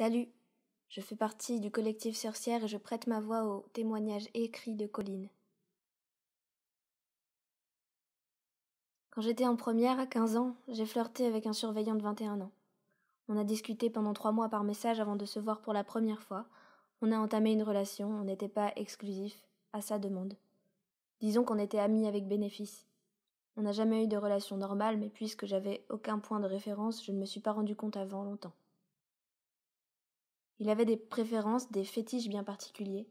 Salut, je fais partie du collectif Sorcière et je prête ma voix au témoignage écrit de Colline. Quand j'étais en première, à 15 ans, j'ai flirté avec un surveillant de 21 ans. On a discuté pendant 3 mois par message avant de se voir pour la première fois. On a entamé une relation, on n'était pas exclusifs, à sa demande. Disons qu'on était amis avec bénéfice. On n'a jamais eu de relation normale, mais puisque j'avais aucun point de référence, je ne me suis pas rendu compte avant longtemps. Il avait des préférences, des fétiches bien particuliers.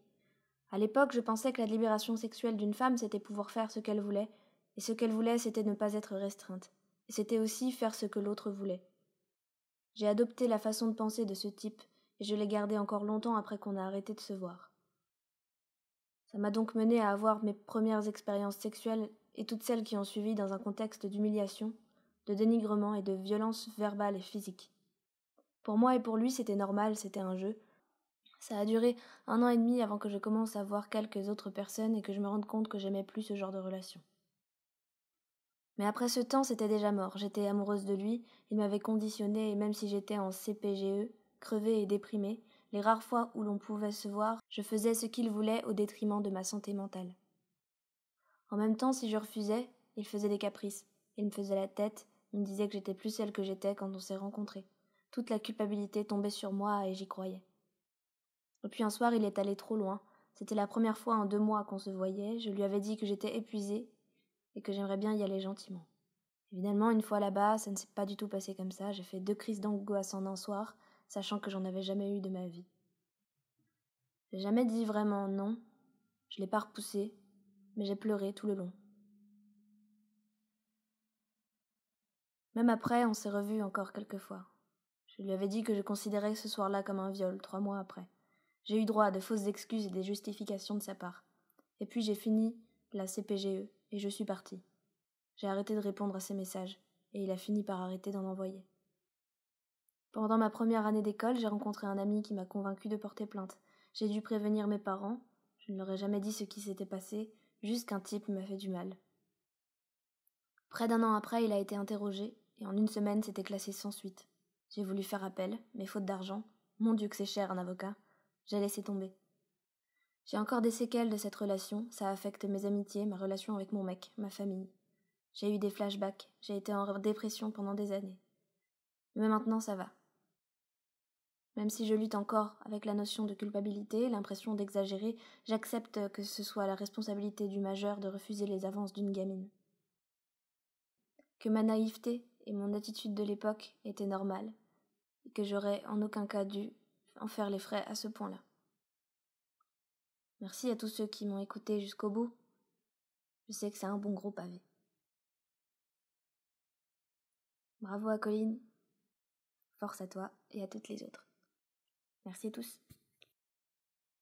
À l'époque, je pensais que la libération sexuelle d'une femme, c'était pouvoir faire ce qu'elle voulait, et ce qu'elle voulait, c'était ne pas être restreinte, et c'était aussi faire ce que l'autre voulait. J'ai adopté la façon de penser de ce type, et je l'ai gardée encore longtemps après qu'on a arrêté de se voir. Ça m'a donc mené à avoir mes premières expériences sexuelles et toutes celles qui ont suivi dans un contexte d'humiliation, de dénigrement et de violence verbale et physique. Pour moi et pour lui, c'était normal, c'était un jeu. Ça a duré 1 an et demi avant que je commence à voir quelques autres personnes et que je me rende compte que j'aimais plus ce genre de relation. Mais après ce temps, c'était déjà mort. J'étais amoureuse de lui, il m'avait conditionnée et même si j'étais en CPGE, crevée et déprimée, les rares fois où l'on pouvait se voir, je faisais ce qu'il voulait au détriment de ma santé mentale. En même temps, si je refusais, il faisait des caprices. Il me faisait la tête, il me disait que j'étais plus celle que j'étais quand on s'est rencontrés. Toute la culpabilité tombait sur moi et j'y croyais. Et puis un soir, il est allé trop loin. C'était la première fois en 2 mois qu'on se voyait. Je lui avais dit que j'étais épuisée et que j'aimerais bien y aller gentiment. Évidemment, une fois là-bas, ça ne s'est pas du tout passé comme ça. J'ai fait 2 crises d'angoisse en un soir, sachant que j'en avais jamais eu de ma vie. J'ai jamais dit vraiment non. Je l'ai pas repoussé, mais j'ai pleuré tout le long. Même après, on s'est revus encore quelques fois. Je lui avais dit que je considérais ce soir-là comme un viol, 3 mois après. J'ai eu droit à de fausses excuses et des justifications de sa part. Et puis j'ai fini la CPGE et je suis partie. J'ai arrêté de répondre à ses messages et il a fini par arrêter d'en envoyer. Pendant ma première année d'école, j'ai rencontré un ami qui m'a convaincue de porter plainte. J'ai dû prévenir mes parents. Je ne leur ai jamais dit ce qui s'était passé, juste qu'un type m'a fait du mal. Près d'1 an après, il a été interrogé et en 1 semaine, c'était classé sans suite. J'ai voulu faire appel, mais faute d'argent, mon Dieu que c'est cher un avocat, j'ai laissé tomber. J'ai encore des séquelles de cette relation, ça affecte mes amitiés, ma relation avec mon mec, ma famille. J'ai eu des flashbacks, j'ai été en dépression pendant des années. Mais maintenant ça va. Même si je lutte encore avec la notion de culpabilité, l'impression d'exagérer, j'accepte que ce soit la responsabilité du majeur de refuser les avances d'une gamine. Que ma naïveté et mon attitude de l'époque étaient normales, et que j'aurais en aucun cas dû en faire les frais à ce point-là. Merci à tous ceux qui m'ont écouté jusqu'au bout. Je sais que c'est un bon gros pavé. Bravo à Colline, force à toi et à toutes les autres. Merci à tous.